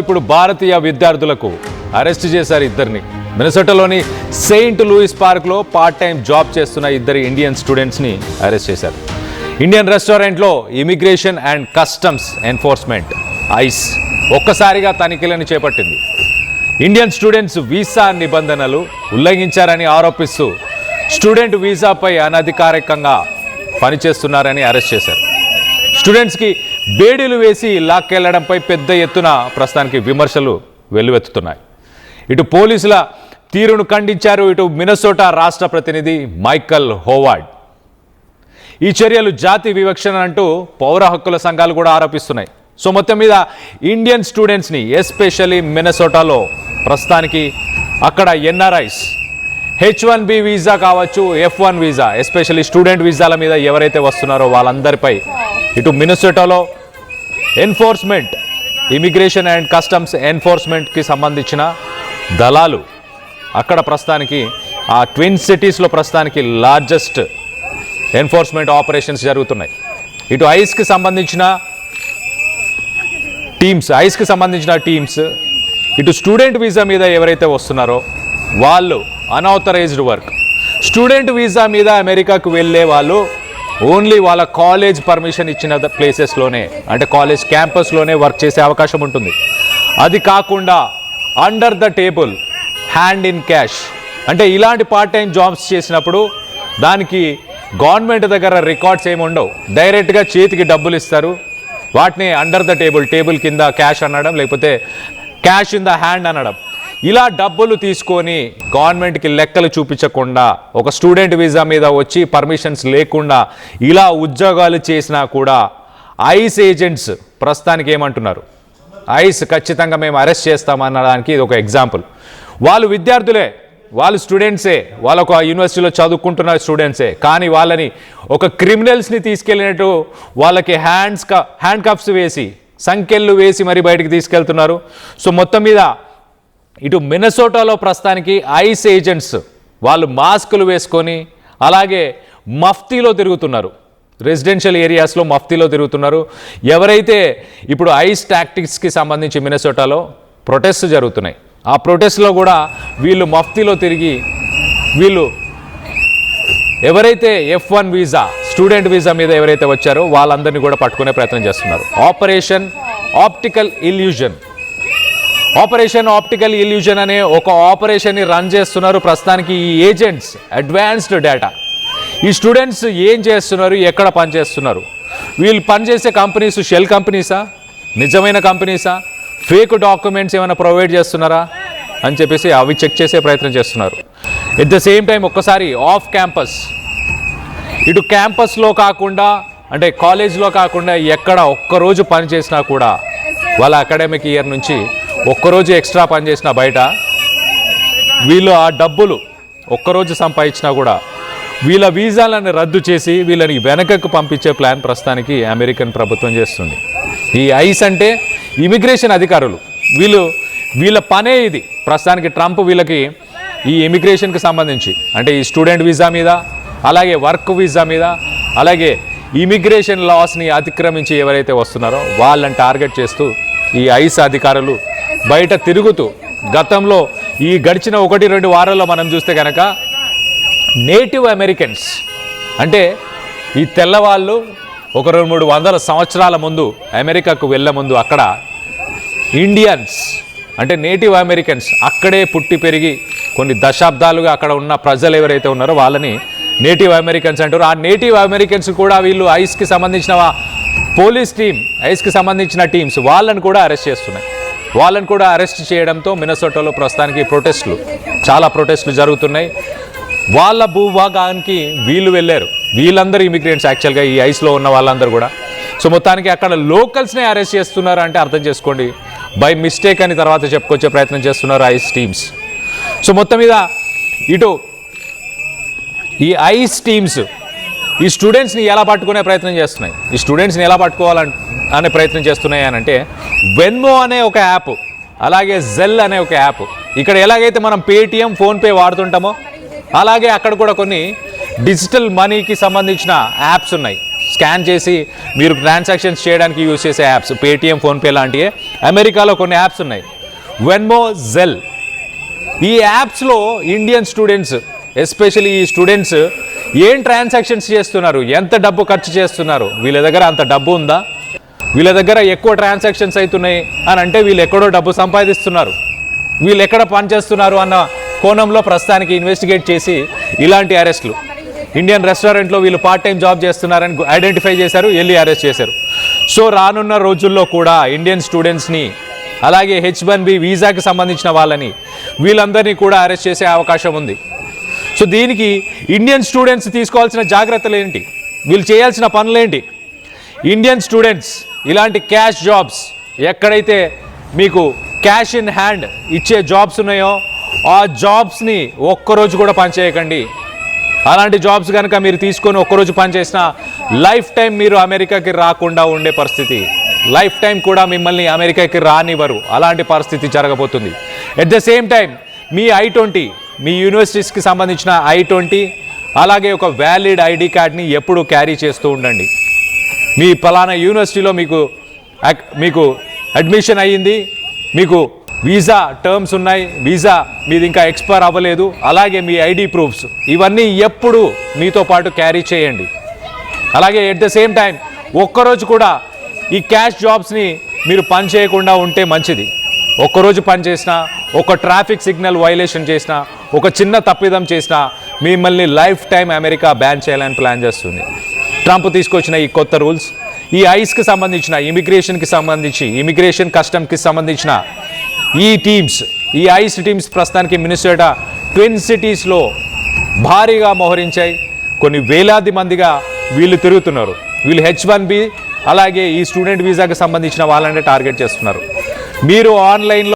ఇప్పుడు భారతీయ విద్యార్థులకు అరెస్ట్ చేశారు ఇద్దరిని. మినసోటాలోని సెయింట్ లూయిస్ పార్క్లో పార్ట్ టైం జాబ్ చేస్తున్న ఇద్దరు ఇండియన్ స్టూడెంట్స్ని అరెస్ట్ చేశారు. ఇండియన్ రెస్టారెంట్లో immigration and customs enforcement ice ఒక్కసారిగా తనిఖీలను చేపట్టింది. ఇండియన్ స్టూడెంట్స్ వీసా నిబంధనలు ఉల్లంఘించారని ఆరోపిస్తూ స్టూడెంట్ వీసాపై అనధికారికంగా పనిచేస్తున్నారని అరెస్ట్ చేశారు. స్టూడెంట్స్కి బేడీలు వేసి లాక్కెళ్లడంపై పెద్ద ఎత్తున ప్రస్తుతానికి విమర్శలు వెల్లువెత్తుతున్నాయి. ఇటు పోలీసుల తీరును ఖండించారు ఇటు మినసోటా రాష్ట్ర ప్రతినిధి మైకల్ హోవార్డ్. ఈ చర్యలు జాతి వివక్షణ అంటూ పౌర హక్కుల సంఘాలు కూడా ఆరోపిస్తున్నాయి. సో మొత్తం మీద ఇండియన్ స్టూడెంట్స్ని ఎస్పెషల్లీ మినసోటాలో ప్రస్తుతానికి అక్కడ ఎన్ఆర్ఐస్ H1B వీసా కావచ్చు, F1 వీసా, ఎస్పెషల్లీ స్టూడెంట్ వీసాల మీద ఎవరైతే వస్తున్నారో వాళ్ళందరిపై ఇటు మినసోటాలో ఎన్ఫోర్స్మెంట్, ఇమిగ్రేషన్ అండ్ కస్టమ్స్ ఎన్ఫోర్స్మెంట్కి సంబంధించిన దళాలు అక్కడ ప్రస్తుతానికి ఆ ట్విన్ సిటీస్లో ప్రస్తుతానికి లార్జెస్ట్ ఎన్ఫోర్స్మెంట్ ఆపరేషన్స్ జరుగుతున్నాయి. ఇటు ఐస్కి సంబంధించిన టీమ్స్ ఇటు స్టూడెంట్ వీసా మీద ఎవరైతే వస్తున్నారో వాళ్ళు అన్ఆథరైజ్డ్ వర్క్, స్టూడెంట్ వీసా మీద అమెరికాకు వెళ్ళే వాళ్ళు ఓన్లీ వాళ్ళ కాలేజ్ పర్మిషన్ ఇచ్చిన ప్లేసెస్లోనే, అంటే కాలేజ్ క్యాంపస్లోనే వర్క్ చేసే అవకాశం ఉంటుంది. అది కాకుండా under the table, hand in cash, అంటే ఇలాంటి పార్ట్ టైం జాబ్స్ చేసినప్పుడు దానికి గవర్నమెంట్ దగ్గర రికార్డ్స్ ఏమి ఉండవు, డైరెక్ట్గా చేతికి డబ్బులు ఇస్తారు. వాటిని అండర్ ద టేబుల్ కింద క్యాష్ అనడం, లేకపోతే క్యాష్ ఇన్ ద హ్యాండ్ అనడం. ఇలా డబ్బులు తీసుకొని గవర్నమెంట్కి లెక్కలు చూపించకుండా ఒక స్టూడెంట్ వీసా మీద వచ్చి పర్మిషన్స్ లేకుండా ఇలా ఉద్యోగాలు చేసినా కూడా ఐస్ ఏజెంట్స్ ప్రస్తుతానికి ఏమంటున్నారు, ఐస్ ఖచ్చితంగా మేము అరెస్ట్ చేస్తామనడానికి ఇది ఒక ఎగ్జాంపుల్. వాళ్ళు విద్యార్థులే, వాళ్ళు స్టూడెంట్సే, వాళ్ళ ఒక యూనివర్సిటీలో చదువుకుంటున్న స్టూడెంట్సే, కానీ వాళ్ళని ఒక క్రిమినల్స్ని తీసుకెళ్ళినట్టు వాళ్ళకి హ్యాండ్ కప్స్ వేసి, సంకెళ్ళు వేసి మరి బయటికి తీసుకెళ్తున్నారు. సో మొత్తం మీద ఇటు మినసోటాలో ప్రస్తుతానికి ఐస్ ఏజెంట్స్ వాళ్ళు మాస్కులు వేసుకొని అలాగే మఫ్తీలో తిరుగుతున్నారు, రెసిడెన్షియల్ ఏరియాస్లో మఫ్తీలో తిరుగుతున్నారు. ఎవరైతే ఇప్పుడు ఐస్ టాక్టిక్స్కి సంబంధించి మినసోటాలో ప్రొటెస్ట్ జరుగుతున్నాయి, ఆ ప్రొటెస్ట్లో కూడా వీళ్ళు మఫ్తీలో తిరిగి వీళ్ళు ఎవరైతే F1 వీసా, స్టూడెంట్ వీసా మీద ఎవరైతే వచ్చారో వాళ్ళందరినీ కూడా పట్టుకునే ప్రయత్నం చేస్తున్నారు. ఆపరేషన్ ఆప్టికల్ ఇల్యూజన్ అనే ఒక ఆపరేషన్ని రన్ చేస్తున్నారు ప్రస్తుతానికి ఈ ఏజెంట్స్. అడ్వాన్స్డ్ డేటా, ఈ స్టూడెంట్స్ ఏం చేస్తున్నారు, ఎక్కడ పనిచేస్తున్నారు, వీళ్ళు పనిచేసే కంపెనీస్ షెల్ కంపెనీసా, నిజమైన కంపెనీసా, ఫేక్ డాక్యుమెంట్స్ ఏమైనా ప్రొవైడ్ చేస్తున్నారా అని చెప్పేసి అవి చెక్ చేసే ప్రయత్నం చేస్తున్నారు. ఎట్ ద సేమ్ టైం ఒక్కసారి ఆఫ్ క్యాంపస్, ఇటు క్యాంపస్లో కాకుండా అంటే కాలేజ్లో కాకుండా ఎక్కడ ఒక్కరోజు పని చేసినా కూడా వాళ్ళ అకాడమిక్ ఇయర్ నుంచి ఒక్కరోజు ఎక్స్ట్రా పని చేసినా బయట వీళ్ళు ఆ డబ్బులు ఒక్కరోజు సంపాదించినా కూడా వీళ్ళ వీసాలను రద్దు చేసి వీళ్ళని వెనకకు పంపించే ప్లాన్ ప్రస్తుతానికి అమెరికన్ ప్రభుత్వం చేస్తుంది. ఈ ఐస్ అంటే ఇమిగ్రేషన్ అధికారులు, వీళ్ళ పనే ఇది. ప్రస్తుతానికి ట్రంప్ వీళ్ళకి ఈ ఇమిగ్రేషన్కి సంబంధించి అంటే ఈ స్టూడెంట్ వీసా మీద, అలాగే వర్క్ వీసా మీద, అలాగే ఇమిగ్రేషన్ లాస్ని అతిక్రమించి ఎవరైతే వస్తున్నారో వాళ్ళని టార్గెట్ చేస్తూ ఈ ఐస్ అధికారులు బయట తిరుగుతూ గతంలో ఈ గడిచిన 1-2 వారాల్లో మనం చూస్తే కనుక నేటివ్ అమెరికన్స్ అంటే ఈ తెల్లవాళ్ళు ఒక 200-300 సంవత్సరాల ముందు అమెరికాకు వెళ్ళే ముందు అక్కడ ఇండియన్స్ అంటే నేటివ్ అమెరికన్స్ అక్కడే పుట్టి పెరిగి కొన్ని దశాబ్దాలుగా అక్కడ ఉన్న ప్రజలు ఎవరైతే ఉన్నారో వాళ్ళని నేటివ్ అమెరికన్స్ అంటారు. ఆ నేటివ్ అమెరికన్స్ కూడా వీళ్ళు ఐస్కి సంబంధించిన పోలీస్ టీం, ఐస్కి సంబంధించిన టీమ్స్ వాళ్ళని కూడా అరెస్ట్ చేస్తున్నాయి. వాళ్ళని కూడా అరెస్ట్ చేయడంతో మినసోటాలో ప్రస్తుతానికి చాలా ప్రొటెస్టులు జరుగుతున్నాయి. వాళ్ళ భూభాగానికి వీళ్ళు వెళ్ళారు, వీళ్ళందరూ ఇమిగ్రెంట్స్ యాక్చువల్గా ఈ ఐస్లో ఉన్న వాళ్ళందరూ కూడా. సో మొత్తానికి అక్కడ లోకల్స్నే అరెస్ట్ చేస్తున్నారు అంటే అర్థం చేసుకోండి, బై మిస్టేక్ అని తర్వాత చెప్పుకొచ్చే ప్రయత్నం చేస్తున్నారు ఐస్ టీమ్స్. సో మొత్తం మీద ఇటు ఈ ఐస్ టీమ్స్ ఈ స్టూడెంట్స్ని ఎలా పట్టుకునే ప్రయత్నం చేస్తున్నాయి, ఈ స్టూడెంట్స్ని ఎలా పట్టుకోవాలనే ప్రయత్నం చేస్తున్నాయి అని అంటే వెన్మో అనే ఒక యాప్, అలాగే జెల్ అనే ఒక యాప్. ఇక్కడ ఎలాగైతే మనం పేటిఎం, ఫోన్పే వాడుతుంటామో అలాగే అక్కడ కూడా కొన్ని డిజిటల్ మనీకి సంబంధించిన యాప్స్ ఉన్నాయి, స్కాన్ చేసి మీరు ట్రాన్సాక్షన్స్ చేయడానికి యూజ్ చేసే యాప్స్, పేటిఎం, ఫోన్పే లాంటివి. అమెరికాలో కొన్ని యాప్స్ ఉన్నాయి, వెన్మో, జెల్. ఈ యాప్స్లో ఇండియన్ స్టూడెంట్స్, ఎస్పెషల్లీ ఈ స్టూడెంట్స్ ఏం ట్రాన్సాక్షన్స్ చేస్తున్నారు, ఎంత డబ్బు ఖర్చు చేస్తున్నారు, వీళ్ళ దగ్గర అంత డబ్బు ఉందా, వీళ్ళ దగ్గర ఎక్కువ ట్రాన్సాక్షన్స్ అవుతున్నాయి అని అంటే వీళ్ళు ఎక్కడో డబ్బు సంపాదిస్తున్నారు, వీళ్ళు ఎక్కడ పనిచేస్తున్నారు అన్న కోణంలో ప్రస్తుతానికి ఇన్వెస్టిగేట్ చేసి ఇలాంటి అరెస్టులు. ఇండియన్ రెస్టారెంట్లో వీళ్ళు పార్ట్ టైం జాబ్ చేస్తున్నారని ఐడెంటిఫై చేశారు, వెళ్ళి అరెస్ట్ చేశారు. సో రానున్న రోజుల్లో కూడా ఇండియన్ స్టూడెంట్స్ని, అలాగే H1B వీసాకి సంబంధించిన వాళ్ళని, వీళ్ళందరినీ కూడా అరెస్ట్ చేసే అవకాశం ఉంది. సో దీనికి ఇండియన్ స్టూడెంట్స్ తీసుకోవాల్సిన జాగ్రత్తలు ఏంటి, వీళ్ళు చేయాల్సిన పనులేంటి? ఇండియన్ స్టూడెంట్స్ ఇలాంటి క్యాష్ జాబ్స్, ఎక్కడైతే మీకు క్యాష్ ఇన్ హ్యాండ్ ఇచ్చే జాబ్స్ ఉన్నాయో ఆ జాబ్స్ని ఒక్కరోజు కూడా పనిచేయకండి. అలాంటి జాబ్స్ కనుక మీరు తీసుకొని ఒక్కరోజు పనిచేసినా లైఫ్ టైం మీరు అమెరికాకి రాకుండా ఉండే పరిస్థితి, లైఫ్ టైం కూడా మిమ్మల్ని అమెరికాకి రానివ్వరు, అలాంటి పరిస్థితి జరగబోతుంది. At the same time me I-20, మీ యూనివర్సిటీస్కి సంబంధించిన I-20, అలాగే ఒక వ్యాలిడ్ ఐడి కార్డ్ని ఎప్పుడూ క్యారీ చేస్తూ ఉండండి. మీ పలానా యూనివర్సిటీలో మీకు అడ్మిషన్ అయ్యింది, మీకు వీసా టర్మ్స్ ఉన్నాయి, వీసా మీది ఇంకా ఎక్స్పైర్ అవ్వలేదు, అలాగే మీ ఐడి ప్రూఫ్స్, ఇవన్నీ ఎప్పుడు మీతో పాటు క్యారీ చేయండి. అలాగే ఎట్ ద సేమ్ టైం ఒక్కరోజు కూడా ఈ క్యాష్ జాబ్స్ని మీరు పని చేయకుండా ఉంటే మంచిది. ఒక్కరోజు పని చేసినా, ఒక ట్రాఫిక్ సిగ్నల్ వైలేషన్ చేసినా, ఒక చిన్న తప్పిదం చేసినా మిమ్మల్ని లైఫ్ టైం అమెరికా బ్యాన్ చేయాలని ప్లాన్ చేస్తుంది. ట్రంప్ తీసుకొచ్చిన ఈ కొత్త రూల్స్, ఈ ఐస్కి సంబంధించిన, ఇమిగ్రేషన్ కస్టమ్కి సంబంధించిన ఈ టీమ్స్, ఈ ఐస్ టీమ్స్ ప్రస్తుతానికి మినిసోటా ట్విన్ సిటీస్లో భారీగా మోహరించాయి. కొన్ని వేలాది మందిగా వీళ్ళు తిరుగుతున్నారు. వీళ్ళు H1B అలాగే ఈ స్టూడెంట్ వీసాకి సంబంధించిన వాళ్ళనే టార్గెట్ చేస్తున్నారు. మీరు ఆన్లైన్లో